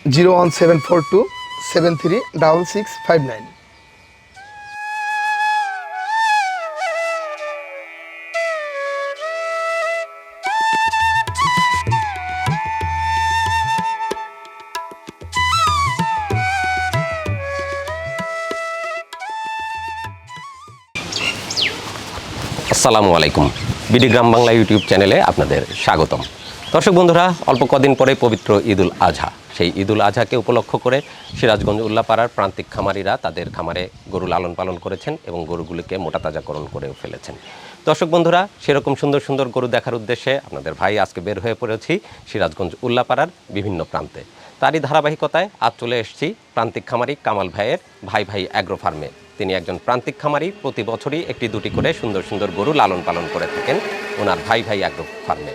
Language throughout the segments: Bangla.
01742736659। আসসালামু আলাইকুম। বিডি গ্রাম বাংলা ইউটিউব চ্যানেলে আপনাদের স্বাগতম। দর্শক বন্ধুরা, অল্প কদিন পরে পবিত্র ঈদুল আজহা। সেই ঈদুল আজহাকে উপলক্ষ করে সিরাজগঞ্জ উল্লাপাড়ার প্রান্তিক খামারিরা তাদের খামারে গরু লালন পালন করেছেন এবং গরুগুলিকে মোটা তাজাকরণ করেও ফেলেছেন। দর্শক বন্ধুরা, সেরকম সুন্দর সুন্দর গরু দেখার উদ্দেশ্যে আপনাদের ভাই আজকে বের হয়ে পড়েছি সিরাজগঞ্জ উল্লাপাড়ার বিভিন্ন প্রান্তে। তারই ধারাবাহিকতায় আজ চলে এসেছি প্রান্তিক খামারি কামাল ভাইয়ের ভাই ভাই অ্যাগ্রো ফার্মে। তিনি একজন প্রান্তিক খামারি, প্রতি বছরই একটি দুটি করে সুন্দর সুন্দর গরু লালন পালন করে থাকেন ওনার ভাই ভাই অ্যাগ্রো ফার্মে।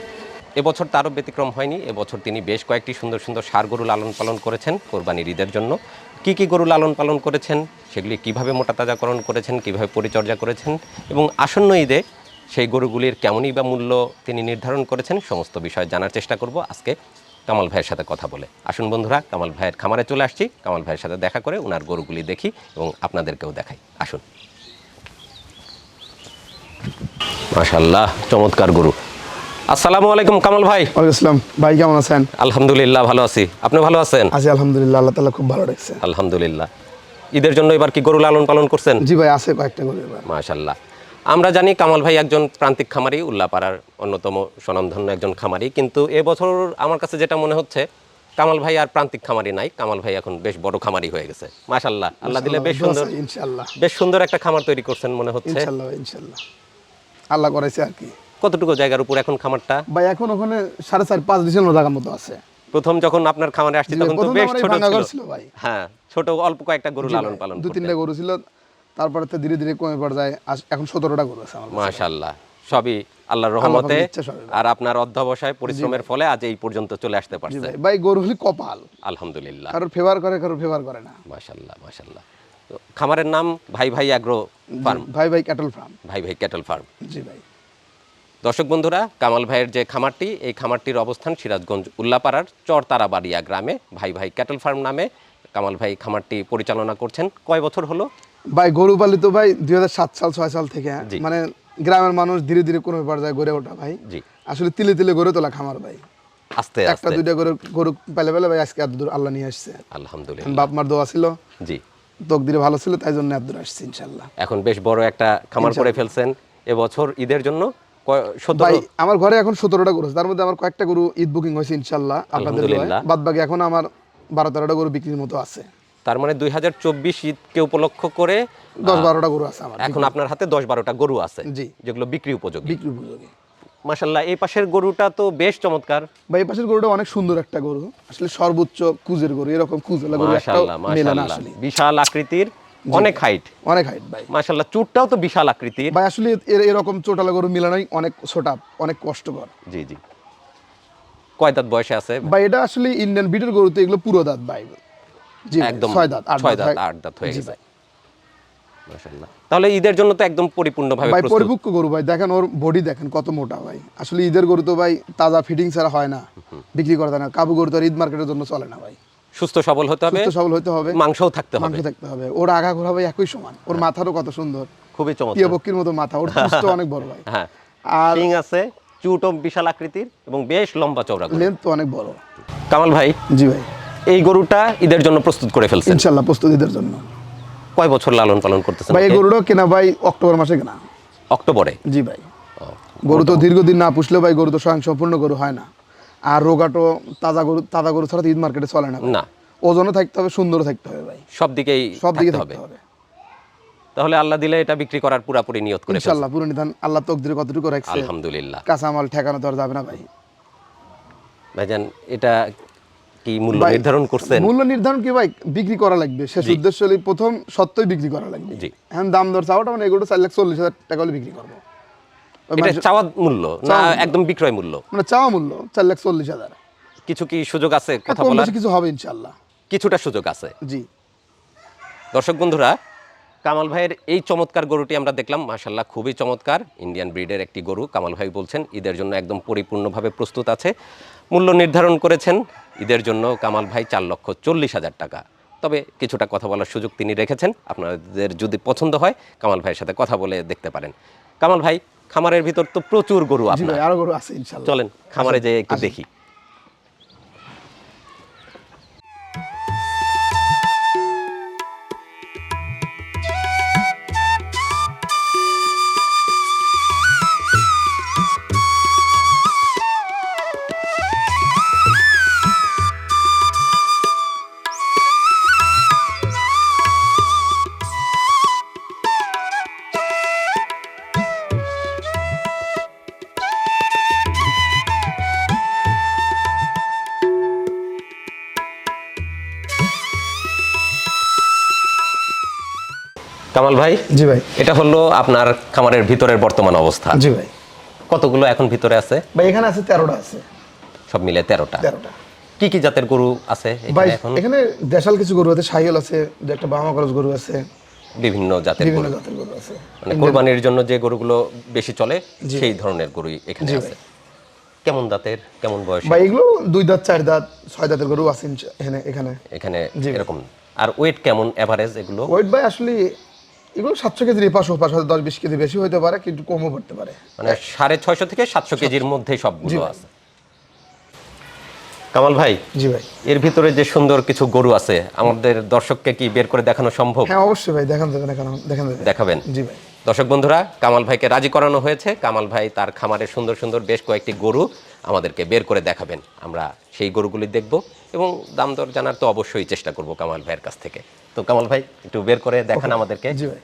এবছর তারও ব্যতিক্রম হয়নি। এবছর তিনি বেশ কয়েকটি সুন্দর সুন্দর ষাঁড় গরু লালন পালন করেছেন কোরবানির ঈদের জন্য। কি কি গরু লালন পালন করেছেন, সেগুলি কিভাবে মোটা তাজাকরণ করেছেন, কিভাবে পরিচর্যা করেছেন এবং আসন্ন ঈদে সেই গরুগুলির কেমনই বা মূল্য তিনি নির্ধারণ করেছেন, সমস্ত বিষয় জানার চেষ্টা করব আজকে কামাল ভাইয়ের সাথে কথা বলে। আসুন বন্ধুরা, কামাল ভাইয়ের খামারে চলে আসছি। কামাল ভাইয়ের সাথে দেখা করে ওনার গরুগুলি দেখি এবং আপনাদেরকেও দেখাই। আসুন। মাশাআল্লাহ, চমৎকার গরু। আসসালামু আলাইকুম কামাল ভাই। ওয়ালাইকুম আসসালাম। ভাই কেমন আছেন? আলহামদুলিল্লাহ ভালো আছি। আপনি ভালো আছেন? আছি আলহামদুলিল্লাহ, আল্লাহ তাআলা খুব ভালো রাখছে। আলহামদুলিল্লাহ। ঈদের জন্য এবার কি গরু লালন পালন করছেন? জি ভাই, আছে কয়েকটা গরু এবার। মাশাআল্লাহ। আমরা জানি কামাল ভাই একজন প্রান্তিক খামারি, উল্লাপাড়ার অন্যতম স্বনামধন্য একজন খামারি, কিন্তু এবছর আমার কাছে যেটা মনে হচ্ছে কামাল ভাই আর প্রান্তিক খামারি নাই, কামাল ভাই এখন বেশ বড় খামারি হয়ে গেছে। মাশাআল্লাহ, আল্লাহ দিলে বেশ সুন্দর, ইনশাআল্লাহ বেশ সুন্দর একটা খামার তৈরি করছেন মনে হচ্ছে। ইনশাআল্লাহ ইনশাআল্লাহ, আল্লাহ করেছে আর কি। কতটুকু জায়গার উপর এখন খামারটা? ভাই এখন ওখানে 4.5-5 ডিসেম্বর জায়গার মতো আছে। প্রথম যখন আপনার খামারে আসছি তখন তো বেশ ছোট ছিল ভাই। হ্যাঁ, ছোট অল্প কয়েকটা গরু লালন পালন করতেন। 2-3টা গরু ছিল, তারপরে তো ধীরে ধীরে কমে পড়ে যায়। এখন 17টা গরু আছে আমার কাছে। মাশাআল্লাহ, সবই আল্লাহর রহমতে আর আপনার অধ্যবসায় পরিশ্রমের ফলে আজ এই পর্যন্ত চলে আসতে পারছে। ভাই গরু হলি কপাল, আলহামদুলিল্লাহ। কারোর ফেভার করে, কারোর ফেভার করে না। মাশাআল্লাহ মাশাআল্লাহ। তো খামারের নাম ভাই ভাই অ্যাগ্রো ফার্ম। ভাই ভাই ক্যাটল ফার্ম। ভাই ভাই ক্যাটল ফার্ম। জি ভাই। দর্শক বন্ধুরা, কামাল ভাইয়ের যে খামারটি, এই খামারটির অবস্থান সিরাজগঞ্জ উল্লাপাড়ার চরতারাবাড়িয়া গ্রামে। ভাই ভাই ক্যাটল ফার্ম নামে কামাল ভাই খামারটি পরিচালনা করছেন। কয় বছর হলো? ভাই গরু পালিত ভাই 2007-6 সাল থেকে। মানে গ্রামের মানুষ ধীরে ধীরে কোনো ব্যাপার যায় গড়ে ওঠা ভাই। জি, আসলে তিলে তিলে গড়ে তোলা খামার ভাই। আস্তে একটা দুইটা গরু পেলে পেলে ভাই আজকে এত দূর আল্লাহ নিয়ে আসছে আলহামদুলিল্লাহ। বাপ মার দোয়া ছিল, জি, তকদিরে ভালো ছিল, তাই জন্য এত দূর আসছে ইনশাআল্লাহ। এখন বেশ বড় একটা খামার করে ফেলছেন। এবছর ঈদের জন্য ভাই আমার ঘরে এখন 17টা গরু আছে, তার মধ্যে আমার কয়েকটা গরু ঈদ বুকিং হয়েছে ইনশাআল্লাহ আপনাদের দোয়ায়। বাদ বাকি এখন আমার 12-13টা গরু বিক্রির মতো আছে। তার মানে 2024 ঈদকে উপলক্ষ করে 10-12টা গরু আছে আমার এখন আপনার হাতে। 10-12টা গরু আছে, জি, যেগুলো বিক্রি উপযোগী। বিক্রি উপযোগী। মাশাআল্লাহ, এই পাশের গরুটা তো বেশ চমৎকার। ভাই এই পাশের গরুটা অনেক সুন্দর একটা গরু, আসলে সর্বোচ্চ কুজের গরু, এরকম কুজেলা গরু একটাও মেলে না আসলে। বিশাল আকৃতির, অনেক হাইট, অনেক হাইট ভাই। মাশাআল্লাহ, চুটটাও তো বিশাল আকৃতির ভাই। আসলে এরকম চোটালা গরু মেলানোই অনেক ছোটা, অনেক কষ্টকর। জি জি। কয় দাঁত বয়সে আছে ভাই? এটা আসলে ইন্ডিয়ান ব্রিডের গরু, তো এগুলো পুরো দাঁত ভাই। জি, একদম 6 দাঁত 8 দাঁত হয়ে গেছে। মাশাআল্লাহ, তাহলে ঈদের জন্য তো একদম পরিপূর্ণভাবে ভাই প্রস্তুত। পরিপক্ক গরু ভাই, দেখেন ওর বডি দেখেন কত মোটা ভাই। আসলে ঈদের গরু তো ভাই তাজা ফিডিং ছাড়া হয় না, বিক্রি করতে না। কাবু গরু তো ঈদ মার্কেটের জন্য চলে না ভাই। সুস্থ সবল হতে হবে, সুস্থ সবল হতে হবে, মাংসও থাকতে হবে। মাংস থাকতে হবে। ওর আগা ঘোরা ভাই একই সমান, ওর মাথারও কত সুন্দর, খুবই চমৎকার। টিয়াবক্কির মতো মাথা, ওর চুষ্ট অনেক বড় ভাই। হ্যাঁ, আর শিং আছে, চুটও বিশাল আকৃতির এবং বেশ লম্বা চওড়া গরু। লেন্থ তো অনেক বড়। কামাল ভাই, জি ভাই, এই গরুটা ঈদের জন্য প্রস্তুত করে ফেলছেন ইনশাআল্লাহ, প্রস্তুত ঈদের জন্য। কয় বছর লালন পালন করতেছেন ভাই এই গরুটা কেনা ভাই অক্টোবর মাসে কেনা। অক্টোবরে? জি ভাই। গরু তো দীর্ঘদিন না পুষলে ভাই গরু তো স্বয়ংসম্পূর্ণ গরু হয় না। আর রোগাটো তাজা গরু ছাড়া ঈদ মার্কেটে চলে না না। ওজনও থাকতে হবে, সুন্দরও থাকতে হবে ভাই, সব দিকে থাকতে হবে। তাহলে আল্লাহ দিলে এটা বিক্রি করার পুরোপুরি নিয়ত করে ইনশাআল্লাহ, পুরো নিধান আল্লাহ তকদিরে কতটুকু রাখছে আলহামদুলিল্লাহ। কাঁচামাল ঠেকানো তো আর যাবে না ভাই। ভাইজান, এটা কি মূল্য নির্ধারণ করছেন? মূল্য নির্ধারণ কি ভাই, বিক্রি করা লাগবে, শেষ উদ্দেশ্য হলো প্রথম সত্যই বিক্রি করা লাগবে। এখন দাম দর চাওয়াটা মানে এগুলো 4,40,000 টাকা হলে বিক্রি করবো। এটা চাওয়া মূল্য না একদম বিক্রয় মূল্য? মানে চাওয়া মূল্য 4,40,000। কিছু কি সুযোগ আছে কথা বলার? কিছু হবে ইনশাআল্লাহ, কিছুটা সুযোগ আছে। জি। দর্শক বন্ধুরা, কামাল ভাইয়ের এই চমৎকার গরুটি আমরা দেখলাম। মাশাআল্লাহ, খুবই চমৎকার ইন্ডিয়ান ব্রিডের একটি গরু। কামাল ভাই বলছেন ঈদের জন্য একদম পরিপূর্ণভাবে প্রস্তুত আছে। মূল্য নির্ধারণ করেছেন ঈদের জন্য কামাল ভাই 4,40,000 টাকা। তবে কিছুটা কথা বলার সুযোগ তিনি রেখেছেন, আপনাদের যদি পছন্দ হয় কামাল ভাইয়ের সাথে কথা বলে দেখতে পারেন। কামাল ভাই, খামারের ভিতর তো প্রচুর গরু জি আপনার, ভাই আরো গরু আছে ইনশাআল্লাহ। চলেন খামারে যেয়ে একটু দেখি। কামাল ভাই, জি ভাই। এটা হলো আপনার খামারের ভিতরের বর্তমান অবস্থা। জি ভাই। কতগুলো এখন ভিতরে আছে? ভাই এখানে আছে 13টা আছে। সব মিলে 13টা। 13টা। কি কি জাতের গরু আছে ভাই এখানে এখন? এখানে দেশাল কিছু গরু আছে, শাহিওয়াল আছে, যে একটা বাহামা ক্রস গরু আছে, বিভিন্ন জাতের বিভিন্ন গরু। জাতের গরু আছে। মানে কোরবানির জন্য যে গরুগুলো বেশি চলে সেই ধরনের গরুই এখানে আছে। কেমন দাঁতের, কেমন বয়স? ভাই এগুলো 2 দাঁত 4 দাঁত 6 দাঁতের গরু আছে এখানে। এখানে এরকম। আর ওয়েট কেমন এভারেজ এগুলো? ওয়েট ভাই আসলে এগুলো 700 কেজির এপাশ ওপাশ, হয়তো 10-20 কেজি বেশি হতে পারে, কিন্তু কমও পড়তে পারে। মানে 650 থেকে 700 কেজির মধ্যে সবগুলো আছে। কামাল ভাই, জি ভাই। এর ভিতরে যে সুন্দর কিছু গরু আছে, আমাদের দর্শককে কি বের করে দেখানো সম্ভব? হ্যাঁ অবশ্যই ভাই, দেখেন দেখাবেন? জি ভাই। দর্শক বন্ধুরা, কামাল ভাইকে রাজি করানো হয়েছে। কামাল ভাই তার খামারের সুন্দর সুন্দর বেশ কয়েকটি গরু আমাদেরকে বের করে দেখাবেন। আমরা সেই গরুগুলি দেখব এবং দাম দর জানার তো অবশ্যই চেষ্টা করব কামাল ভাইয়ের কাছ থেকে। তো কামাল ভাই, একটু বের করে দেখান আমাদেরকে। জি ভাই।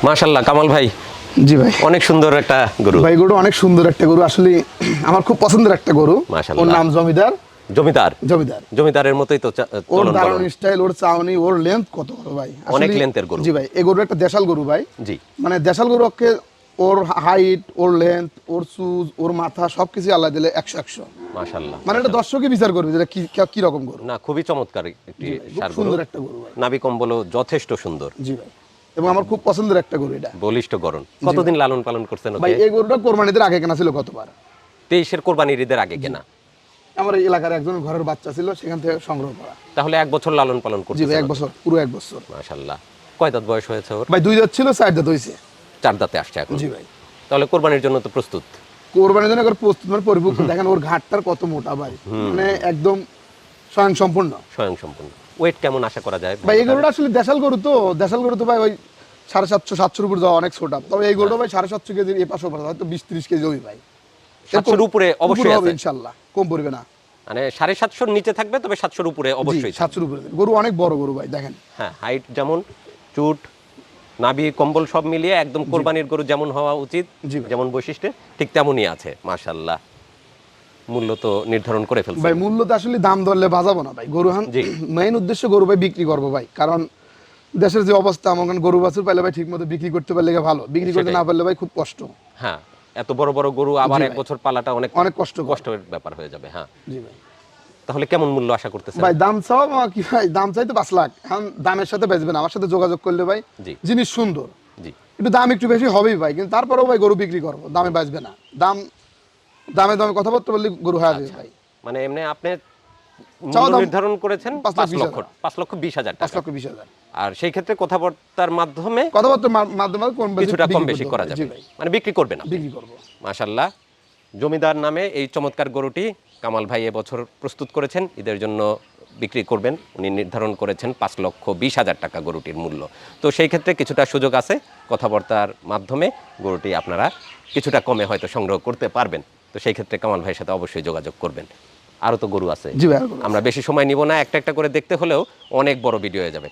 মাশাআল্লাহ কামাল ভাই, জি ভাই। অনেক সুন্দর একটা গরু। ভাই গরু অনেক সুন্দর একটা গরু, আসলে আমার খুব পছন্দের একটা গরু। মাশাআল্লাহ। ওর নাম জমিদার। জমিদার? জমিদার। জমিদারের মতোই তো ওর চলন দারুণ বলন। স্টাইল, ওর চাউনি, ওর লেন্থ কত বড় ভাই, অনেক লেন্থের গরু। জি ভাই, এই গরু একটা দেশাল গরু ভাই। জি। মানে দেশাল গরুকে ওর হাইট, ওর লেন্থ, ওর চুজ, ওর মাথা সবকিছু আল্লাহ দিলে 100-100। মাশাআল্লাহ। মানে এটা দর্শকই বিচার করবে যে কি রকম গরু। না, খুবই চমৎকার একটি ষাঁড় গরু। সুন্দর একটা গরু ভাই। নাভি কম্বলও যথেষ্ট সুন্দর। জি ভাই। এবং আমার খুব পছন্দের একটা গরু এটা। বলিষ্ঠ গরন। কতদিন লালন পালন করছেন ভাই ওকে? এই গরুটা কোরবানিদের আগে কেনা ছিল গতবার। 23-এর কোরবানির ঈদের আগে কেনা। আমার এই এলাকার একজন ঘরের বাচ্চা ছিল, সেখান থেকে সংগ্রহ করা। তাহলে 1 বছর লালন পালন জি করছেন? ভাই 1 বছর, পুরো 1 বছর। মাশাআল্লাহ। কয় দাঁত বয়স হয়েছে ওর? ভাই 2 দাঁত ছিল, 4 দাঁত হইছে। 4 দাঁতে আসছে এখন। জি ভাই। তাহলে কোরবানির জন্য তো প্রস্তুত? কোরবানির জন্য প্রস্তুত, মানে পরিপক্ক। দেখেন ওর ঘাটটার কত মোটা ভাই, মানে একদম স্বয়ংসম্পূর্ণ। স্বয়ংসম্পূর্ণ। ওয়েট কেমন আশা করা যায়? ভাই এই গরুটা আসলে দেশাল গরু তো ভাই ওই 750-700 উপর যাওয়া অনেক ছোট। তবে এই গরুটা ভাই 750 কেজির এপাশ ওপাশ, হয়তো 20-30 কেজি হবে ভাই। 700-র উপরে অবশ্যই আছে ইনশাআল্লাহ, কম পড়বে না। মানে 750-র নিচে থাকবে, তবে 700-র উপরে অবশ্যই। 700-র উপরে গরু, অনেক বড় গরু ভাই, দেখেন। হ্যাঁ, হাইট যেমন, চুট, নাভি কম্বল সব মিলিয়ে একদম কোরবানির গরু যেমন হওয়া উচিত, যেমন বৈশিষ্ট্য ঠিক তেমনই আছে। মাশাআল্লাহ। মূল্য তো নির্ধারণ করে ফেলছেন ভাই। মূল্য তো আসলে দাম ধরলে বাজাবো না ভাই, গরু মেইন উদ্দেশ্য গরু ভাই বিক্রি করবো ভাই। কারণ দেশের যে অবস্থা, আমার গরু বাছুর পাইলে ভাই ঠিক মতো বিক্রি করতে পারলে ভালো, বিক্রি করতে না পারলে ভাই খুব কষ্ট। হ্যাঁ, এত বড় বড় গরু আবার 1 বছর পালাটা অনেক কষ্টের ব্যাপার হয়ে যাবে। হ্যাঁ জি ভাই। তাহলে কেমন মূল্য আশা করতেছেন ভাই? দাম চাও কি ভাই, দাম চাই তো 5 লাখ। এখন দামের সাথে বেচবেন, আমার সাথে যোগাযোগ করলে ভাই জিনিস সুন্দর, জি একটু দাম একটু বেশি হবেই ভাই, কিন্তু তারপরেও ভাই গরু বিক্রি করবো, দামে বেচবে না। দামে কথাবার্তা বললে গরু হয়ে যাবে ভাই। মানে এমনি আপনি মূল্য নির্ধারণ করেছেন 5,20,000 টাকা। 5,20,000। আর সেই ক্ষেত্রে কথাবার্তার মাধ্যমে কিছুটা কম বেশি করা যাবে, মানে বিক্রি করবে না। বিক্রি করব। মাশাআল্লাহ। জমিদার নামে এই চমৎকার গরুটি কামাল ভাই এবছর প্রস্তুত করেছেন ঈদের জন্য বিক্রি করবেন উনি নির্ধারণ করেছেন 5,20,000 টাকা গরুটির মূল্য। তো সেই ক্ষেত্রে কিছুটা সুযোগ আছে, কথাবার্তার মাধ্যমে গরুটি আপনারা কিছুটা কমে হয়তো সংগ্রহ করতে পারবেন। তো সেই ক্ষেত্রে কামাল ভাইয়ের সাথে অবশ্যই যোগাযোগ করবেন। আরও তো গরু আছে, জি ভাই, আরো গরু আমরা বেশি সময় নিব না, একটা একটা করে দেখতে হলেও অনেক বড় ভিডিও হয়ে যাবে।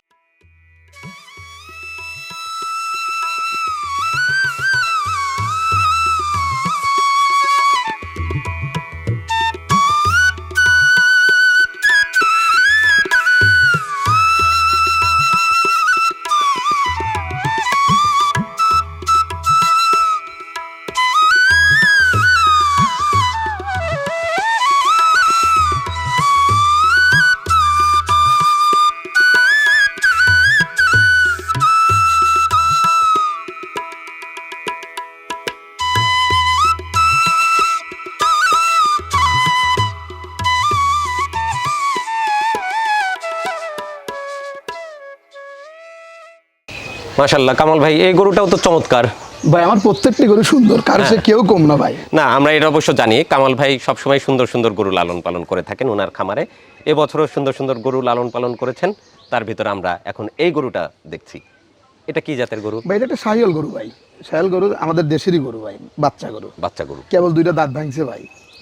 মাশাআল্লাহ কামাল ভাই, এই গরুটাও তো চমৎকার। ভাই আমার প্রত্যেকটি গরু সুন্দর, কারো সে কেউ কম না ভাই। না, আমরা এটা অবশ্য জানি কামাল ভাই সবসময় সুন্দর সুন্দর গরু লালন পালন করে থাকেন ওনার খামারে। এবছরও সুন্দর সুন্দর গরু লালন পালন করেছেন, তার ভিতরে আমরা এখন এই গরুটা দেখছি। এটা কি জাতের গরু ভাই? এটা একটা শাহিওয়াল গরু ভাই, শাহিওয়াল গরু, আমাদের দেশেরই গরু ভাই, বাচ্চা গরু। বাচ্চা গরু, কেবল 2টা দাঁত ভাঙছে ভাই,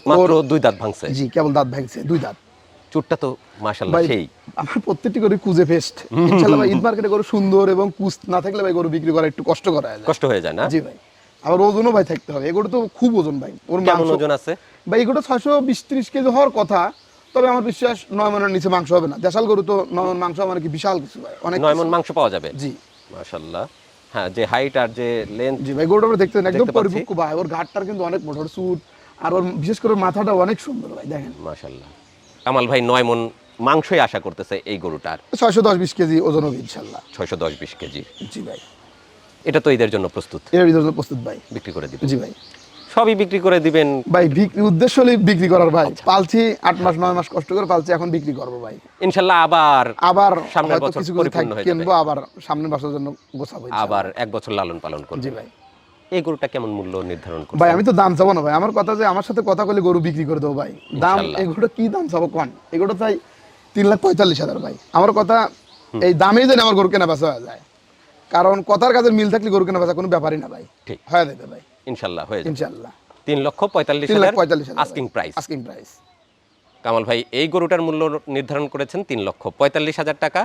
মাত্র 2 দাঁত ভাঙছে। জি কেবল দাঁত ভাঙছে, 2 দাঁত। চুটটা তো মাশাআল্লাহ ভাই সেই। আমার প্রত্যেকটি গরু কুজে ফেস্ট ইনশাআল্লাহ ভাই। ঈদ মার্কেটে গরু সুন্দর এবং কুজ না থাকলে ভাই গরু বিক্রি করা একটু কষ্ট করা যায়, কষ্ট হয়ে যায় না? জি ভাই। আবার ওজনও ভাই থাকতে হবে, এগুলো তো খুব ওজন ভাই। ওর কেমন ওজন আছে ভাই? এগুলো 620-30 কেজি হওয়ার কথা, তবে আমার বিশ্বাস 9 মনের নিচে মাংস হবে না। দেশাল গরু তো 9 মন মাংস মানে কি বিশাল কিছু ভাই, অনেক 9 মণ মাংস পাওয়া যাবে। জি মাশাআল্লাহ। হ্যাঁ, যে হাইট আর যে লেন্থ। জি ভাই, গরুটা দেখতে একদম দেখতে পাচ্ছি। পরিপক্ক ভাই। ওর ঘাটটার কিন্তু অনেক মোটা, ওর চুট আর ওর বিশেষ করে মাথাটা অনেক সুন্দর ভাই, দেখেন। মাশাআল্লাহ। কামাল ভাই 9 মণ মাংসই আশা করতেছে এই গরুটার। 610-20 কেজি ওজন হবে ইনশাআল্লাহ। 610-20 কেজি। জি ভাই, এটা তো ঈদের জন্য প্রস্তুত, এর ভিতরে প্রস্তুত ভাই, বিক্রি করে দিবেন? জি ভাই। সবই বিক্রি করে দিবেন ভাই বিক্রি উদ্দেশ্য হলে বিক্রি করার ভাই। পালছি 8 মাস 9 মাস কষ্ট করে পালছি, এখন বিক্রি করবো ভাই ইনশাআল্লাহ। আবার সামনের হয়তো বছর কিছু পরিপূর্ণ হয়ে যাবে, কিনবো, আবার সামনের বছরের জন্য গোছাবো আবার 1 বছর লালন পালন করবে। জি ভাই। এই গরুটা কেমন মূল্য নির্ধারণ করছেন? ভাই আমি তো দাম চাবো না ভাই, আমার কথা যে আমার সাথে কথা বলে গরু বিক্রি করে দেবো ভাই। দাম ইনশাআল্লাহ। এগুলো কি দাম চাবো কোন? এগুলো চাই 3,45,000 ভাই। আমার কথা এই দামেই যেন আমার গরু কেনা বেচা হয়ে যায়, কারণ কথার কাজের মিল থাকলে গরু কেনা বেচা কোনো ব্যাপারই না ভাই, ঠিক হয়ে যাবে ভাই ইনশাআল্লাহ, হয়ে যাবে। ইনশাআল্লাহ। 3,45,000 asking price. Asking price. Kamal ভাই এই গরুটার মূল্য নির্ধারণ করেছেন 3,45,000 টাকা,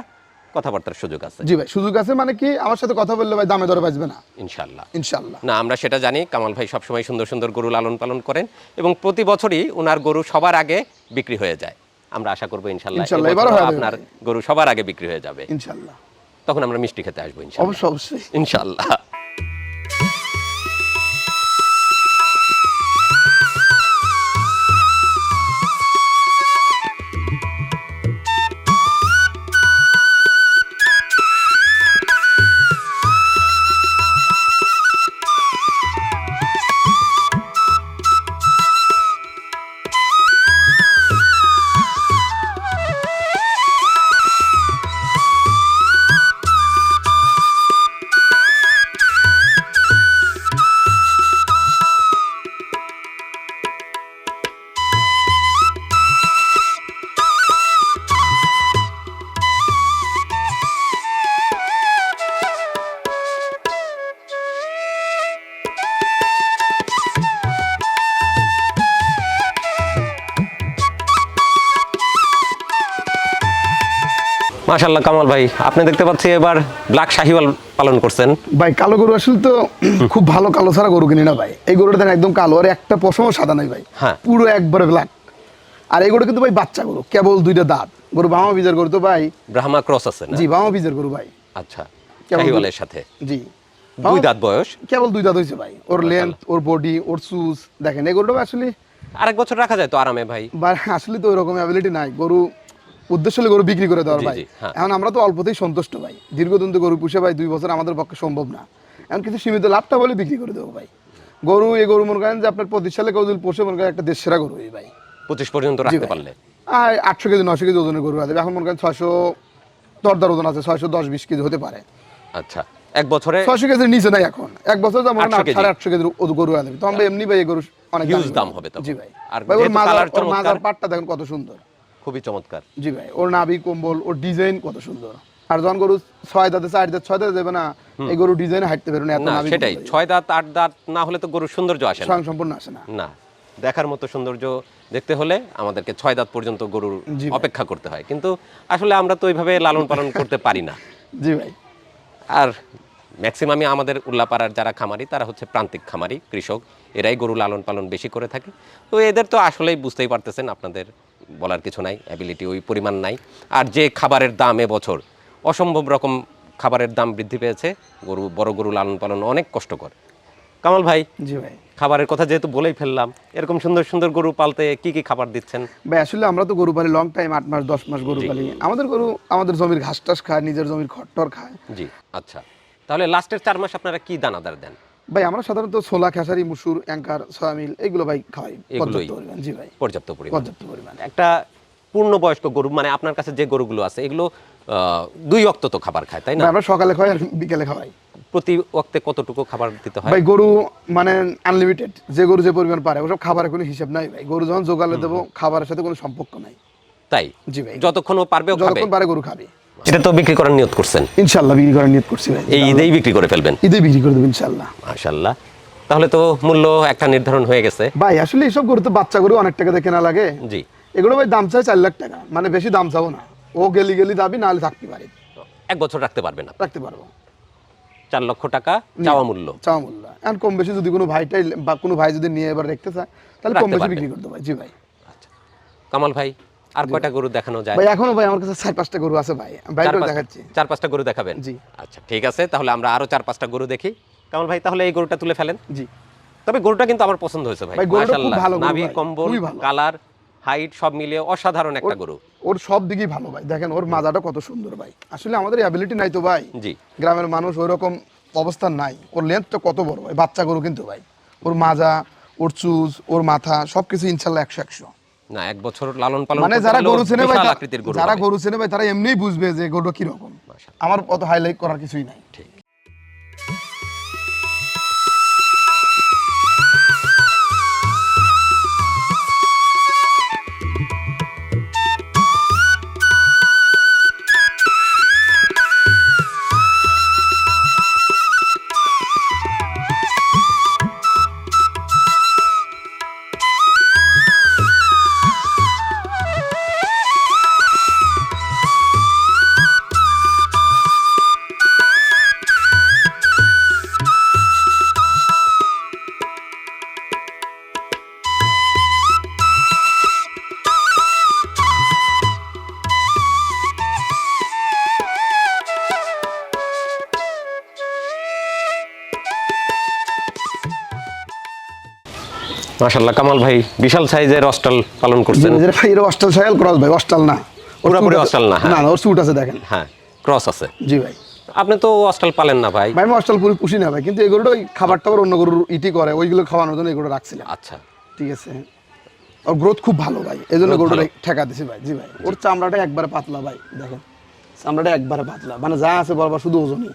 কথাবার্তার সুযোগ আছে। জি ভাই, সুযোগ আছে মানে কি, আমার সাথে কথা বললে ভাই দামে দরে বাঁচবে না ইনশাআল্লাহ। ইনশাআল্লাহ। না, আমরা সেটা জানি কামাল ভাই সবসময় সুন্দর সুন্দর গরু লালন পালন করেন এবং প্রতি বছরই ওনার গরু সবার আগে বিক্রি হয়ে যায়। আমরা আশা করবো ইনশাআল্লাহ ইনশাআল্লাহ এবছরও এবারও হবে আপনার ভাই। গরু সবার আগে বিক্রি হয়ে যাবে। ইনশাআল্লাহ। তখন আমরা মিষ্টি খেতে আসবো ইনশাআল্লাহ। অবশ্যই অবশ্যই। ইনশাআল্লাহ। মাশাআল্লাহ কামাল ভাই, আপনি দেখতে পাচ্ছি এবার ব্ল্যাক শাহিওয়াল পালন করছেন। ভাই কালো গরু আসলে তো খুব ভালো কালো ছাড়া গরু কিনি না ভাই। এই গরুটা দেখেন একদম কালো, আর একটা পশমও সাদা নাই ভাই, হ্যাঁ। পুরো একবারে ব্ল্যাক। আর এই গরু কিন্তু ভাই বাচ্চা গরু, কেবল 2টা দাঁত। গরু বামা বীজের গরু তো ভাই। ব্রাহ্মা ক্রস আছে না? জি বামা বীজের গরু ভাই। আচ্ছা, কেমন শাহিওয়ালের সাথে জি 2 দাঁত বয়স। কেবল 2 দাঁত হয়েছে ভাই। ওর লেন্থ, ওর বডি, ওর চুজ দেখেন। এই গরুটা আসলে আরেক বছর রাখা যায় তো আরামে ভাই। আসলে তো ওই রকম অ্যাবিলিটি নাই। গরু উদ্দেশ্য হলে গরু বিক্রি করে দেওয়ার জি, ভাই। জি, হ্যাঁ। এখন আমরা তো অল্পতেই সন্তুষ্ট ভাই। দীর্ঘদিন তো গরু পুষে ভাই 2 বছর আমাদের পক্ষে সম্ভব না। এখন কিছু সীমিত লাভটা বলে বিক্রি করে দেবো ভাই। গরু এই গরু মনে করেন যে আপনার 25 সালে কেউ যদি পোষে মনে করেন একটা দেশ সেরা গরু এই ভাই। 25 পর্যন্ত রাখতে পারলে 800 কেজি 900 কেজি ওজনের গরু আছে। এখন মনে করেন 600 দরদার ওজন আছে, 610-20 কেজি হতে পারে। আচ্ছা, এক বছরে 600 কেজির নিচে নাই এখন। এক বছর যেমন 800 কেজি। 850 কেজির গরু আছে। তো আমরা এমনি ভাই এই গরু অনেক হিউজ দাম হবে তখন। জি ভাই। আর ভাই ওর যেহেতু কালার মাজার চমৎকার, পাটটা দেখেন কত সুন্দর। খুবই চমৎকার। জি ভাই, ওর নাভি কম্বল, ওর ডিজাইন কত সুন্দর। আর যখন গরু 6 দাঁতে 4 দাঁত 6 দাঁতে যাবে না, এই গরু ডিজাইনে হাঁটতে পারবে না, এত না নাভি সেটাই, 6 দাঁত 8 দাঁত না হলে তো গরুর সৌন্দর্য আসে না। স্বয়ং সম্পূর্ণ আসে না। না, দেখার মতো সৌন্দর্য দেখতে হলে আমাদেরকে 6 দাঁত পর্যন্ত গরুর জি ভাই। অপেক্ষা করতে হয়, কিন্তু আসলে আমরা তো ওইভাবে লালন পালন করতে পারি না। জি ভাই। আর ম্যাক্সিমামই আমাদের উল্লাপাড়ার যারা খামারি তারা হচ্ছে প্রান্তিক খামারি, কৃষক, এরাই গরু লালন পালন বেশি করে থাকে। তো এদের তো আসলেই বুঝতেই পারতেছেন, আপনাদের বলার কিছু নাই, অ্যাবিলিটি ওই পরিমাণ নাই। আর যে খাবারের দাম এবছর অসম্ভব রকম খাবারের দাম বৃদ্ধি পেয়েছে, বড় গরু লালন পালন অনেক কষ্টকর। কামাল ভাই, জি ভাই। খাবারের কথা যেহেতু বলেই ফেললাম, এরকম সুন্দর সুন্দর গরু পালতে কি কি খাবার দিচ্ছেন? ভাই আসলে আমরা তো গরু পালি লং টাইম, 8 মাস 10 মাস গরু পালি। আমাদের গরু আমাদের জমির ঘাস টাস খায়, নিজের জমির খড়টর খায়। জি, আচ্ছা। তাহলে লাস্টের 4 মাস আপনারা কি দানাদার দেন? ভাই আমরা সাধারণত ছোলা, খেসারি, মুসুর, অ্যাঙ্কার, সয়াবিন এগুলো ভাই খাওয়াই এগুলোই পর্যাপ্ত পরিমাণ। জি ভাই, পর্যাপ্ত পরিমাণ। পর্যাপ্ত পরিমাণ। একটা পূর্ণবয়স্ক গরু মানে আপনার কাছে যে গরুগুলো আছে এগুলো 2 ওয়াক্ত তো খাবার খায়, তাই না? ভাই আমরা সকালে খাওয়াই আর বিকেলে খাওয়াই। প্রতি ওয়াক্তে কতটুকু খাবার দিতে হয়? ভাই গরু মানে আনলিমিটেড, যে গরু যে পরিমাণ পারে, ওসব খাবারের কোনো হিসাব নাই ভাই। গরু যখন জোগালে দেবো, খাবারের সাথে কোনো সম্পর্ক নাই। তাই? জি ভাই, যতক্ষণ ও পারবে ও খাবে। যতক্ষণ পারে গরু খাবে। এটা তো বিক্রি করার নিয়ত করছেন? ইনশাআল্লাহ বিক্রি করার নিয়ত করছি ভাই। এই ঈদেই বিক্রি করে ফেলবেন? ঈদে বিক্রি করে দেবো ইনশাআল্লাহ। মাশাআল্লাহ, তাহলে তো মূল্য একটা নির্ধারণ হয়ে গেছে। ভাই আসলে এইসব গরু তো বাচ্চা গরু অনেক টাকা দিয়ে কেনা লাগে। জি। এগুলো ভাই দাম চাই 4 লাখ টাকা, মানে বেশি দাম চাবো না। ও গেলি দাবি, না হলে থাকতে পারে, 1 বছর রাখতে পারবেন না? রাখতে পারবো। 4 লক্ষ টাকা চাওয়া মূল্য। চাওয়া মূল্য। এখন কম বেশি যদি কোনো ভাইটাই বা কোনো ভাই যদি নিয়ে এবার রাখতে চায়, তাহলে কম রাখতে বেশি পারবেন। বিক্রি করতে ভাই। জি ভাই। আচ্ছা, কামাল ভাই, আর কয়টা গরু দেখানো যায়? ভাই এখনো ভাই আমার কাছে 4-5টা গরু আছে ভাই, আমি বাইরে দেখাচ্ছি। 4-5টা গরু দেখাবেন? জি। আচ্ছা ঠিক আছে, তাহলে আমরা আরো 4-5টা গরু দেখি। কামাল ভাই, তাহলে এই গরুটা তুলে ফেলেন। জি তবে গরুটা কিন্তু আমার পছন্দ হয়েছে ভাই। ভাই, গরুটা খুব মাশাআল্লাহ, ভালো গরু নাভি, ভাই, কম্বল, খুবই ভালো। কালার, হাইট সব মিলিয়ে অসাধারণ একটা গরু। ওর সব দিকেই ভালো ভাই। দেখেন ওর মাজাটা কত সুন্দর ভাই। আসলে আমাদের অ্যাবিলিটি নাই তো ভাই, জি। গ্রামের মানুষ ওই রকম অবস্থান নাই। ওর লেন্থটা কত বড় ভাই, বাচ্চা গরু কিন্তু ভাই। ওর মাজা, ওর চুজ, ওর মাথা সবকিছু ইনশাআল্লাহ 100-100। না, 1 বছর লালন পালন মানে করতে যারা পারলে গরু ওর চেনে ভাই, বিশাল আকৃতির গরু যারা হবে। গরু চেনে ভাই, তারা এমনিই বুঝবে যে গরুটা কি রকম। মাশাআল্লাহ। আমার অত হাইলাইট করার কিছুই নাই। ঠিক। মাশাআল্লাহ, কামাল ভাই বিশাল সাইজের অস্টাল পালন করছেন। যে ভাই এর অস্টাল ছায়াল ক্রস ভাই, অস্টাল না। ওর পুরোপুরি সুট আছে। অস্টাল না, হ্যাঁ। না না, ওর সুট আছে দেখেন। হ্যাঁ, ক্রস আছে। জি ভাই। আপনি তো অস্টাল পালেন না ভাই? ভাই আমি অস্টাল পুষি না ভাই, কিন্তু এই গরুটা ওই খাবার টাবার অন্য গরুর ইটি করে, ওইগুলো খাওয়ানোর জন্য এই গরুটা রাখছিলাম। আচ্ছা। ঠিক আছে। ওর গ্রোথ খুব ভালো ভাই, এই জন্য Growth গরুটা ভালো। ঠেকা দিছি ভাই। জি ভাই। ওর চামড়াটা একবারে পাতলা ভাই, দেখেন চামড়াটা একবারে পাতলা, মানে যা আছে বরাবর শুধু ওজনই।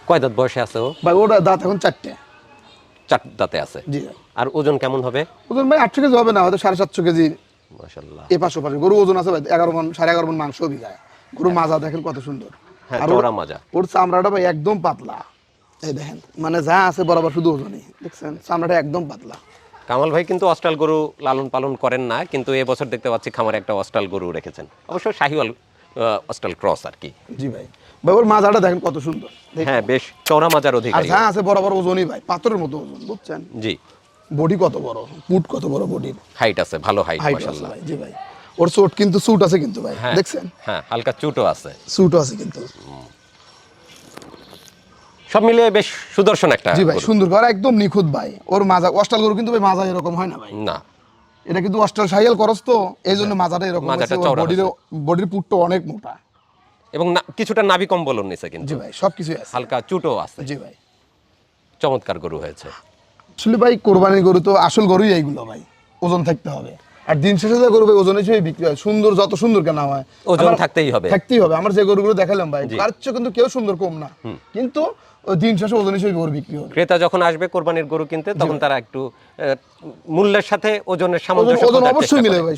কয় দাঁত বয়সে আছে ও? ভাই ওটা দাঁত এখন 4টে। 4 দাঁতে আছে। জি ভাই। আর ওজন কেমন হবে? ওজন ভাই 800 কেজি হবে না, হয়তো 750 কেজি। মাশাআল্লাহ। এ পাশে পাশে গরু ওজন আছে ভাই 11 মণ 11.5 মণ মাংস বিঘায়। গরু মাজা দেখেন কত সুন্দর। হ্যাঁ, আর চওড়া মাজা। ওর চামড়াটা ভাই একদম পাতলা, এই দেখেন, মানে যা আছে বরাবর শুধু ওজনই, দেখছেন চামড়াটা একদম পাতলা। কামাল ভাই কিন্তু অস্ট্রাল গরু লালন পালন করেন না, কিন্তু এবছর দেখতে পাচ্ছি খামারে একটা অস্ট্রাল গরু রেখেছেন, অবশ্য শাহিওয়াল অস্ট্রাল ক্রস আর কি। জি ভাই। ভাই ওর মাজাটা দেখেন কত সুন্দর। হ্যাঁ, বেশ চওড়া মাজার আর অধিকারী। যা আছে বরাবর ওজনই ভাই, পাথরের মতো ওজন, বুঝছেন। জি। বডি কত বড়, পুট কত বড় বডির, হাইট আছে, ভালো হাইট হাইট আছে মাশাআল্লাহ। ভাই। জি ভাই। ওর চোট কিন্তু স্যুট আছে কিন্তু ভাই, হ্যাঁ দেখছেন। হ্যাঁ, হালকা চুটও আছে, স্যুটও আছে কিন্তু। সব মিলিয়ে বেশ সুদর্শন একটা জি ভাই, গরু। সুন্দর করে একদম নিখুঁত ভাই। ওর মাজা অস্টাল গরু কিন্তু ভাই মাজা এরকম হয় না ভাই, না, এটা কিন্তু অস্টাল শাহিয়াল করস তো, এই জন্য মাজাটা এরকম মাজাটা হয়েছে। ওর চওড়া বডির পুটটা অনেক মোটা। এবং কিছুটা নাভি কম্বল নিচে কিন্তু জি ভাই, সবকিছুই আছে। হালকা চুটও আছে। জি ভাই। চমৎকার গরু হয়েছে। আসলে ভাই কোরবানির গরু তো আসল গরুই এইগুলো ভাই, ওজন থাকতে হবে। আর দিন শেষে যে গরু ভাই ওজন হিসেবে বিক্রি হয়, সুন্দর যত সুন্দর কেনা হয় ওজন থাকতেই হবে। আমার যে গরুগুলো দেখালাম ভাই তার চেয়ে কিন্তু কেউ সুন্দর কম না, কিন্তু ওই দিন শেষে ওজন হিসেবে গরু বিক্রি হবে। ক্রেতা যখন আসবে কোরবানির গরু কিনতে তখন তারা একটু মূল্যের সাথে ওজনের সামঞ্জস্য ওজন খোঁজার অবশ্যই চেষ্টা মিলে করে। ভাই,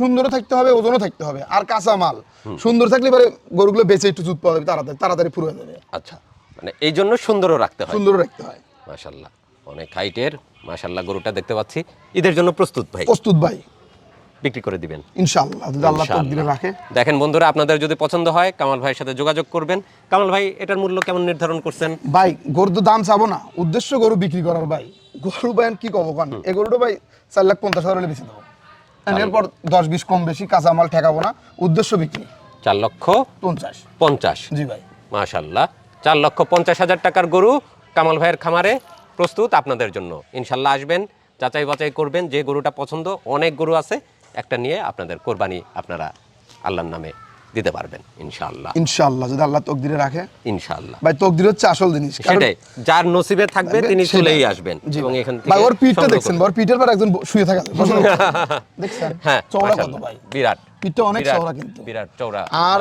সুন্দরও থাকতে হবে, ওজনও থাকতে হবে, আর কাঁচা মাল সুন্দর থাকলে পরে গরুগুলো বেঁচে একটু দুধ পাওয়া যাবে, তাড়াতাড়ি পুরো হয়ে যাবে। আচ্ছা, মানে এই জন্য সুন্দরও রাখতে হয়। সুন্দর রাখতে হয়। মাশাআল্লাহ, অনেক হাইটের মাশাআল্লাহ গরুটা দেখতে পাচ্ছি। ঈদের জন্য প্রস্তুত ভাই? প্রস্তুত ভাই, বিক্রি করে দিবেন ইনশাআল্লাহ যদি আল্লাহ তকদিরে রাখে। দেখেন বন্ধুরা, আপনাদের যদি পছন্দ হয় কামাল ভাইয়ের সাথে যোগাযোগ করবেন। কামাল ভাই, এটার মূল্য কেমন নির্ধারণ করছেন? ভাই গরুর তো দাম চাবো না, উদ্দেশ্য গরু বিক্রি করার ভাই। গরু ভাই কি কব কান, এই গরুটা ভাই 4,50,000 হলে বেশি দেবো, এরপর 10-20 কম বেশি কাঁচা মাল ঠেকাবো না, উদ্দেশ্য বিক্রি। 4,50,000। জি ভাই, মাশাআল্লাহ, 4,50,000 টাকার গরু কামাল ভাইয়ের খামারে প্রস্তুত আপনাদের জন্য। ইনশাল্লাহ আসবেন, যাচাই বাছাই করবেন, যে গরুটা পছন্দ, অনেক গরু আছে, একটা নিয়ে আপনাদের কোরবানি আপনারা আল্লাহর নামে দিতে পারবেন ইনশাআল্লাহ। ইনশাআল্লাহ যদি আল্লাহ তকদিরে রাখে। ইনশাআল্লাহ ভাই তকদির হচ্ছে আসল জিনিস, সেটাই, যার নসিবে থাকবে তিনি চলেই আসবেন। এবং এখান থেকে ভাই ওর পিঠটা দেখছেন, ওর পিঠের পর একজন শুয়ে থাকা দেখছেন, হ্যাঁ চওড়া কত ভাই, বিরাট পিঠটা অনেক চওড়া, কিন্তু বিরাট চওড়া। আর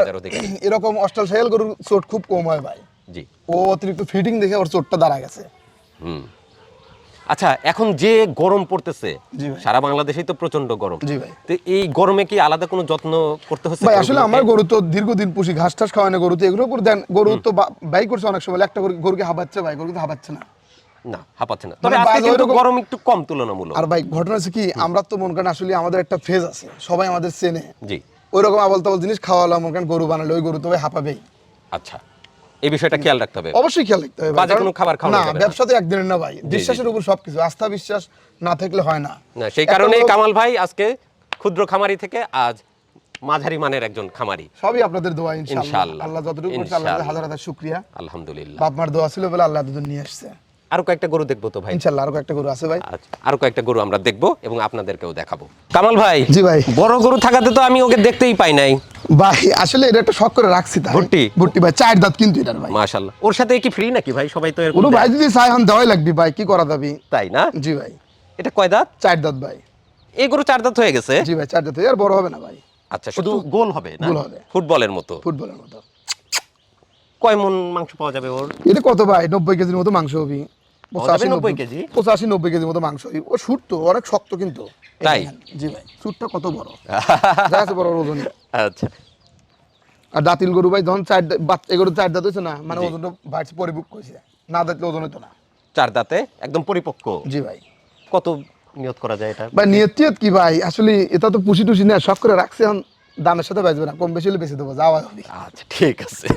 এরকম অস্ট্রাল সাইকেল গরুর চোট খুব কম হয় ভাই। জি, ও অতিরিক্ত ফিটিং দেখে ওর চোটটা দাঁড়া গেছে। আচ্ছা, এখন যে গরম পড়তেছে জি ভাই, সারা বাংলাদেশেই তো প্রচন্ড গরম। জি ভাই, তো এই গরমে কি আলাদা কোনো যত্ন করতে হচ্ছে? ভাই আসলে আমার গরু তো দীর্ঘদিন পুষি, ঘাস টাস খাওয়ানো গরু, তো এগুলোর উপর দেন গরু তো বাই করছে অনেক সময়, একটা গরুকে হাঁপাচ্ছে ভাই, গরু তো হাঁপাচ্ছে না, না হাঁপাচ্ছে না, তবে আজকে কিন্তু গরম একটু কম তুলনামূলক। আর ভাই ঘটনা হচ্ছে কি, আমরা তো মনে করেন আসলে আমাদের একটা ফেজ আছে, সবাই আমাদের চেনে, জি, ওইরকম আবল তাবল জিনিস খাওয়ালাম, মনে করেন গরু বানালে ওই গরু তো ভাই হাঁপাবেই। আচ্ছা, এই বিষয়টা খেয়াল রাখতে হবে। অবশ্যই খেয়াল রাখতে হবে, বাজে কোনো খাবার খাওয়া যাবে না। ব্যবসা তো একদিনের না ভাই, বিশ্বাসের উপর সবকিছু, আস্থা বিশ্বাস না থাকলে হয় না। না, সেই কারণেই কামাল ভাই আজকে ক্ষুদ্র খামারি থেকে আজ মাঝারি মানের একজন খামারি। সবই আপনাদের দোয়া ইনশাআল্লাহ, ইনশাআল্লাহ, আল্লাহ যতটুকু করছে আল্লাহর হাজার হাজার শুকরিয়া, আলহামদুলিল্লাহ। বাপ মার দোয়া ছিল বলে আল্লাহ এতদূর নিয়ে আসছে। আরো কয়েকটা গরু দেখবো তো ভাই? ইনশাআল্লাহ আরো একটা গরু আছে ভাই। আচ্ছা, আরো কয়েকটা গরু আমরা দেখবো এবং আপনাদেরকেও দেখাবো। কামাল ভাই, জি ভাই, বড় গরু থাকাতে তো আমি ওকে দেখতেই পাই নাই ভাই। আসলে এটা একটা শখ করে রাখছি, তাই ভুট্টি ভাই, 4 দাঁত কিন্তু এটার ভাই। মাশাআল্লাহ, ওর সাথে কি ফ্রি নাকি ভাই? সবাই তো এরকম ওর ভাই যদি চাই হন দেওয়াই লাগবে ভাই, কি করা যাবে, তাই না? জি ভাই। এটা কয় দাঁত? 4 দাঁত ভাই। এই গরু 4 দাঁত হয়ে গেছে? জি ভাই, 4 দাঁত, আর বড় হবে না ভাই। আচ্ছা, শুধু গোল হবে না? গোল হবে, ফুটবলের মতো। ফুটবলের মতো। কয় মন মাংস পাওয়া যাবে ওর? এটা কত ভাই, 90 কেজির মতো মাংস হবে। 90 কেজি? 85-90 কেজির মতো মাংস হবে। ও শুট তো অনেক শক্ত কিন্তু। তাই? জি ভাই, শুটটা কত বড়, আছে বড় ওজন। আচ্ছা, আর দাঁতিল গরু ভাই যখন 4 বাচ্চা গরু 4 দাঁত হইছে না, মানে ওজনটা ভাইস পরিপক্ক হইছে, না দাঁতলে ওজন হতো না। 4 দাঁতে একদম পরিপক্ক। জি ভাই। কত নিয়ত করা যায় এটা? ভাই নিয়ত কি ভাই, আসলে এটা তো পুষি টুসি না, শখ করে রাখছে, এখন দামের সাথে বাঁচবে না, কম বেশি হলে বেশি দেবো, যাওয়া হবে। আচ্ছা, ঠিক আছে।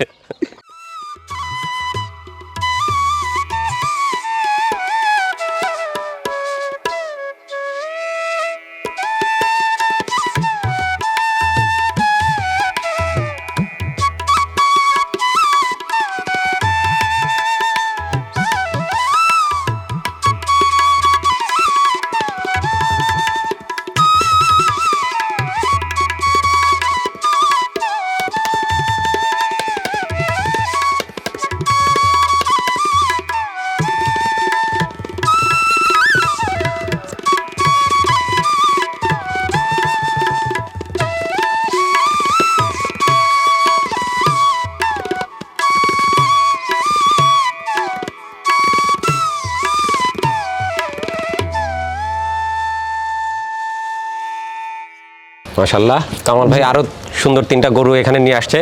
মাশাআল্লাহ, কামাল ভাই আরো সুন্দর 3টা গরু এখানে নিয়ে আসছে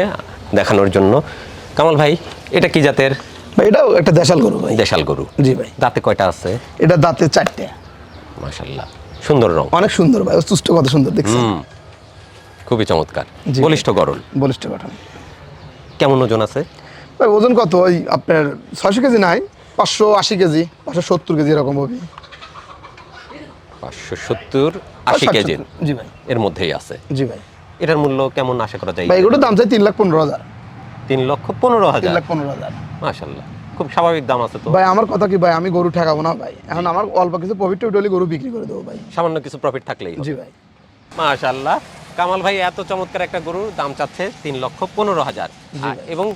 দেখানোর জন্য। কামাল ভাই, এটা কি জাতের? ভাই এটাও একটা দেশাল গরু ভাই। দেশাল গরু? জি ভাই। দাঁতে কয়টা আছে? এটা দাঁতে 4টে। মাশাআল্লাহ, সুন্দর রং, অনেক সুন্দর ভাই, সুস্থ কত সুন্দর দেখছেন, খুবই চমৎকার, বলিষ্ঠ গরল, বলিষ্ঠ গঠন। কেমন ওজন আছে ভাই? ওজন কত, ওই আপনার 600 কেজি নাই, 580 কেজি, 570 কেজি এরকম হবে। 570-80 কেজি? জি ভাই, এর মধ্যেই আছে। জি ভাই। এটার মূল্য কেমন আশা করা যায়? ভাই এগুলোর দাম চাই 3,15,000। 3,15,000? 3,15,000। মাশাআল্লাহ, খুব স্বাভাবিক দাম আছে তো ভাই। আমার কথা কি ভাই, আমি গরু ঠেকাবো না ভাই, এখন আমার অল্প কিছু প্রফিট উঠলে গরু বিক্রি করে দেবো ভাই, সামান্য কিছু প্রফিট থাকলেই। জি ভাই। মাশাআল্লাহ, কামাল ভাই এত চমৎকার একটা গরুর দাম চাচ্ছে 3,15,000, এবং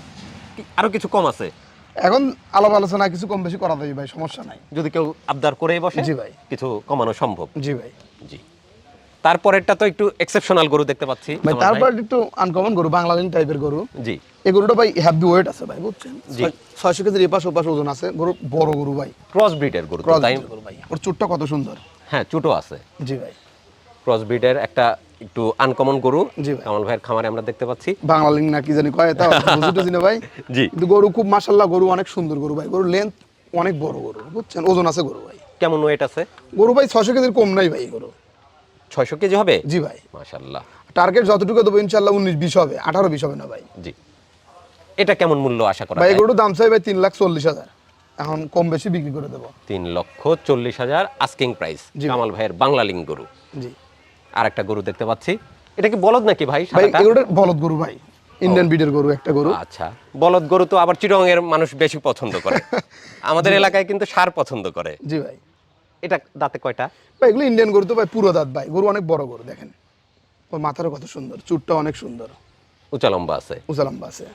আরো কিছু কম আছে। এখন আলাপ আলোচনা কিছু কম বেশি করা যাবে ভাই, সমস্যা নাই, যদি কেউ আবদার করেই বসে জি ভাই, কিছু কমানো সম্ভব। জি ভাই। জি, তারপরেরটা তো একটু এক্সেপশনাল গরু দেখতে পাচ্ছি ভাই কামাল তারপর একটু আনকমন গরু, বাংলালিং টাইপের গরু। জি এই গরুটা ভাই হ্যাভি ওয়েট আছে ভাই, বুঝছেন? জি। 600 কেজির এপাশ ওপাশ ওজন আছে। গরু বড় গরু ভাই, ক্রস ব্রিডের গরু তো, ক্রস তাই গরু ভাই। ওর চুটটা কত সুন্দর। হ্যাঁ চুটো আছে। জি ভাই। ক্রস ব্রিডের একটা একটু আনকমন গরু জি ভাই। কামাল ভাইয়ের খামারে আমরা দেখতে পাচ্ছি। বাংলালিং না কি জানি কয়, তা বুঝতে না ভাই। জি। কিন্তু গরু খুব মাশাআল্লাহ, গরু অনেক সুন্দর গরু ভাই। গরুর লেন্থ অনেক বড় গরু, বুঝছেন? ওজন আছে গরু ভাই। কেমন ওয়েট আছে? গরু ভাই 600 কেজির কম নাই ভাই গরু। 600 কেজি হবে? জি ভাই। মাশাআল্লাহ। টার্গেট যতটুকু দেবো ইনশাআল্লাহ 19-20 হবে, 18-20 হবে না ভাই। জি। এটা কেমন মূল্য আশা করা ভাই যায়? গরুর দাম চাই ভাই 3,40,000। এখন কম বেশি বিক্রি করে দেবো। 3,40,000 আস্কিং প্রাইস জি। কামাল ভাইয়ের বাংলালিং গরু। জি আর একটা গরু দেখতে পাচ্ছি, এটা কি বলদ নাকি ভাই? ভাই সাদাটা? এগুলোর বলদ গরু ভাই, ইন্ডিয়ান ব্রিডের গরু একটা গরু। আচ্ছা, বলদ গরু তো আবার চিটং এর মানুষ বেশি পছন্দ করে। আমাদের এলাকায় কিন্তু ষাঁড় পছন্দ করে। জি ভাই। এটা দাঁতে কয়টা? ভাই এগুলো ইন্ডিয়ান গরু তো ভাই, পুরো দাঁত ভাই। গরু অনেক বড় গরু, দেখেন ওর মাথারও কত সুন্দর, চুটটা অনেক সুন্দর, উঁচা লম্বা আছে। উঁচা লম্বা আছে।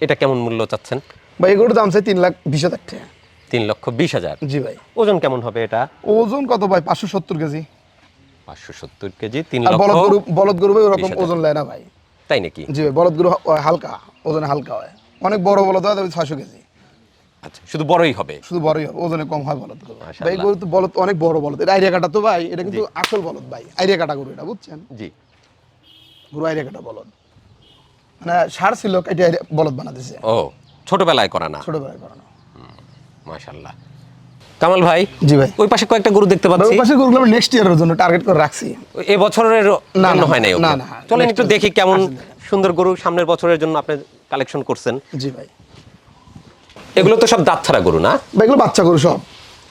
এটা কেমন মূল্য চাচ্ছেন? ভাই এই গরুর দাম চাই 3,20,000 টাকা। 3,20,000। জি ভাই। ওজন কেমন হবে এটা? ওজন কত ভাই? 570 কেজি। 570 কেজি, আর বলদ গরু ভাই ওরকম 20,000 ওজন নেয় না ভাই। তাই নাকি? জি ভাই, বলদ গরু হালকা, ওজনে হালকা হয়। অনেক বড় বলদ হয়, তবে 600 কেজি। আচ্ছা, শুধু বড়ই হবে। শুধু বড়ই হবে, ওজনে কম হয় বলদ গরু। মাশাআল্লাহ। ভাই গরু তো বলদ অনেক বড় বলদ। এটা আইরিয়া কাটা তো ভাই, এটা কিন্তু আসল বলদ ভাই। আইরিয়া কাটা গরু এটা, বুঝছেন? জি। গরু আইরিয়া কাটা বলদ, মানে ষাঁড় ছিল এটা বলদ বানাতেছে, ও, ছোটবেলায় করা না? ছোটবেলায় করানো। মাশাআল্লাহ। কামাল ভাই, জি ভাই। ওই পাশে কয়েকটা গরু দেখতে ভাই পাচ্ছি। ওই পাশে গরুগুলো আমি নেক্সট ইয়ারের জন্য টার্গেট করে রাখছি। এ বছরের না, জন্য না, হয় নাই? না, ওকে। না, চলেন next একটু year। দেখি কেমন আসেন। সুন্দর গরু সামনের বছরের জন্য আপনি কালেকশন করছেন। জি ভাই। এগুলো তো সব দাঁত ছাড়া গরু না? ভাই এগুলো বাচ্চা গরু সব।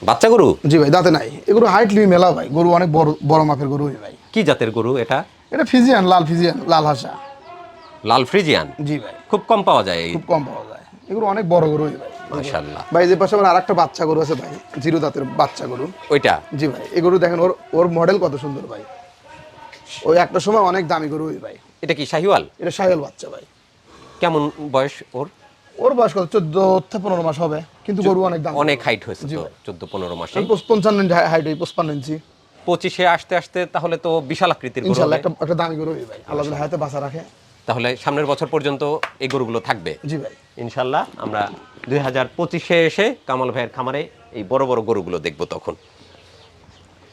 বাচ্চা গরু? জি ভাই, দাঁতে নাই। এগুলো হাইট লিমি মেলা ভাই, গরু অনেক বড় বড় মাপের গরু ভাই। কি জাতের গরু এটা? এটা ফিজিয়ান, লাল ফিজিয়ান, লাল হাসা। লাল ফ্রিজিয়ান? জি ভাই। খুব কম পাওয়া যায় এই। খুব কম পাওয়া যায়, এগুলো অনেক বড় গরু ভাই। মাশাআল্লাহ। ভাই যে পাশে আমার আরেকটা বাচ্চা গরু আছে ভাই, জিরো দাঁতের বাচ্চা গরু। ওইটা? জি ভাই, এই গরু দেখেন, ওর ওর মডেল কত সুন্দর ভাই। ওই একটা সময় অনেক দামি গরু ভাই। এটা কি শাহিওয়াল? এটা সাহেল বাচ্চা ভাই। কেমন বয়স ওর? ওর বয়স কত? 14-15 মাস হবে, কিন্তু গরু অনেক দাম। অনেক হাইট হয়েছে তো, 14-15 মাসে। 55 ইঞ্চি হাইট, 55 ইঞ্চি। 25-এ আসতে আসতে তাহলে তো বিশাল আকৃতির গরু ইনশাআল্লাহ হবে। একটা দামি গরু ভাই, আল্লাহ যদি হায়াতে বাঁচা রাখে। তাহলে সামনের বছর পর্যন্ত এই গরুগুলো থাকবে জি ভাই। ইনশাল্লাহ। আমরা 2025-এ এসে কামাল ভাইয়ের খামারে এই বড় বড় গরুগুলো দেখবো তখন।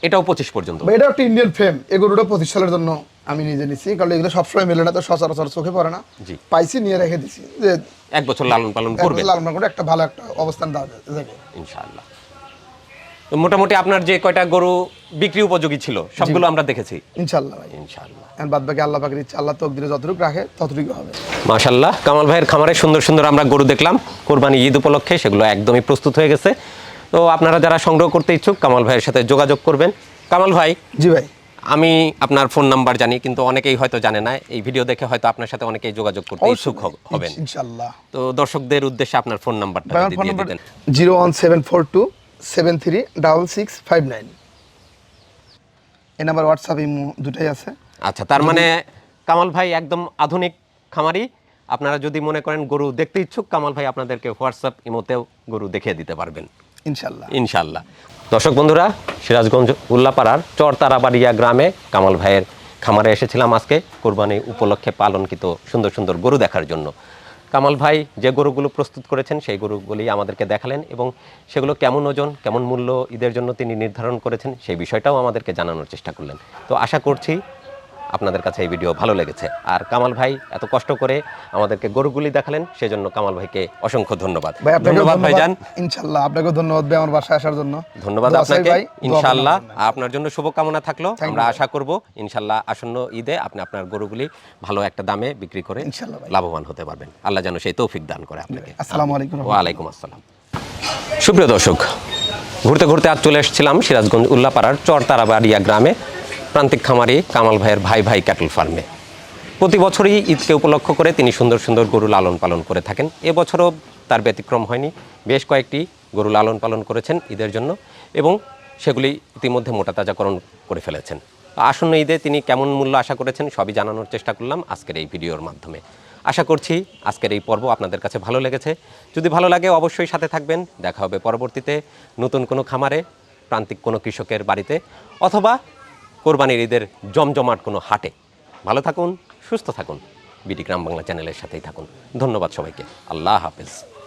এটাও 25 পর্যন্ত? ভাই এটা একটা ইন্ডিয়ান ফ্রেম। এই গরুটা 25 সালের জন্য আমি নিজে নিচ্ছি, কারণ এগুলো সবসময় মেলে না, তো সচরাচর চোখে পড়ে না। জি। পাইছি, নিয়ে রেখে দিছি যে এক বছর লালন পালন করবে লাল করে একটা ভালো একটা অবস্থান দেওয়া যাবে ইনশাআল্লাহ। তো মোটামুটি আপনার যে কয়টা গরু বিক্রি উপযোগী ছিল সবগুলো আমরা দেখেছি ইনশাআল্লাহ ভাই। ইনশাআল্লাহ। এখন বাদ বাকি আল্লাহ পাকের ইচ্ছা, আল্লাহ তকদিরে যতটুকু রাখে ততটুকু হবে। মাশাআল্লাহ, কামাল ভাইয়ের খামারে সুন্দর সুন্দর আমরা গরু দেখলাম কোরবানি ঈদ উপলক্ষে, সেগুলো একদমই প্রস্তুত হয়ে গেছে। তো আপনারা যারা সংগ্রহ করতে ইচ্ছুক কামাল ভাইয়ের সাথে যোগাযোগ করবেন। কামাল ভাই, জি ভাই। আমি আপনার ফোন নাম্বার জানি, কিন্তু অনেকেই হয়তো জানে না। এই ভিডিও দেখে হয়তো আপনার সাথে অনেকেই যোগাযোগ করতে ইচ্ছুক হবেন ইনশাআল্লাহ। তো দর্শকদের উদ্দেশ্যে আপনার ফোন নাম্বারটা ভাই আমার যদি ফোন দিয়ে নাম্বার দিতেন। 01742736659। এই নাম্বার হোয়াটসঅ্যাপ ইমো দুটাই আছে। আচ্ছা, তার মানে কামাল ভাই একদম আধুনিক খামারি। আপনারা যদি মনে করেন গরু দেখতে ইচ্ছুক, কামাল ভাই আপনাদেরকে হোয়াটসঅ্যাপ ইমোতেও গরু দেখিয়ে দিতে পারবেন ইনশাআল্লাহ। ইনশাআল্লাহ। দর্শক বন্ধুরা, সিরাজগঞ্জ উল্লাপাড়ার চরতারাবাড়িয়া গ্রামে কামাল ভাইয়ের খামারে এসেছিলাম আজকে কোরবানি উপলক্ষে পালনকৃত সুন্দর সুন্দর গরু দেখার জন্য। কামাল ভাই যে গরুগুলো প্রস্তুত করেছেন সেই গরুগুলি আমাদেরকে দেখালেন, এবং সেগুলো কেমন ওজন, কেমন মূল্য ঈদের জন্য তিনি নির্ধারণ করেছেন সেই বিষয়টাও আমাদেরকে জানানোর চেষ্টা করলেন। তো আশা করছি আপনাদের কাছে এই ভিডিও ভালো লেগেছে। আর কামাল ভাই এত কষ্ট করে আমাদেরকে গরুগুলি দেখালেন, সেজন্য কামাল ভাইকে অসংখ্য ধন্যবাদ। ভাই আপনাকে ধন্যবাদ ভাইজান। ইনশাআল্লাহ আপনাকে ধন্যবাদ ভাই আমার বাসায় আসার জন্য। ধন্যবাদ দোয়া চাই আপনাকে ভাই, ইনশাআল্লাহ। দোয়া করবেন। আপনার জন্য শুভকামনা থাকলো। Thank আমরা you, আশা করব ইনশাআল্লাহ আসন্ন ঈদে আপনি আপনার গরুগুলি ভালো একটা দামে বিক্রি করে ইনশাআল্লাহ ভাই। লাভবান হতে পারবেন। আল্লাহ যেন সেই তৌফিক দান করে আপনাকে। আসসালামু আলাইকুম। ওয়ালাইকুম আসসালাম। সুপ্রিয় দর্শক, ঘুরতে ঘুরতে আজ চলে এসেছিলাম সিরাজগঞ্জ উল্লাপাড়ার চরতারাবাড়িয়া গ্রামে প্রান্তিক খামারি কামাল ভাইয়ের ভাই ভাই ক্যাটল ফার্মে। প্রতি বছরই ঈদকে উপলক্ষ করে তিনি সুন্দর সুন্দর গরু লালন পালন করে থাকেন। এবছরও তার ব্যতিক্রম হয়নি। বেশ কয়েকটি গরু লালন পালন করেছেন ঈদের জন্য, এবং সেগুলি ইতিমধ্যে মোটাতাজাকরণ করে ফেলেছেন। আসন্ন ঈদে তিনি কেমন মূল্য আশা করেছেন সবই জানানোর চেষ্টা করলাম আজকের এই ভিডিওর মাধ্যমে। আশা করছি আজকের এই পর্ব আপনাদের কাছে ভালো লেগেছে। যদি ভালো লাগে অবশ্যই সাথে থাকবেন। দেখা হবে পরবর্তীতে নতুন কোনো খামারে, প্রান্তিক কোনো কৃষকের বাড়িতে অথবা কোরবানির ঈদের জমজমাট কোনো হাটে। ভালো থাকুন, সুস্থ থাকুন, বিডি গ্রাম বাংলা চ্যানেলের সাথেই থাকুন। ধন্যবাদ সবাইকে। আল্লাহ হাফেজ।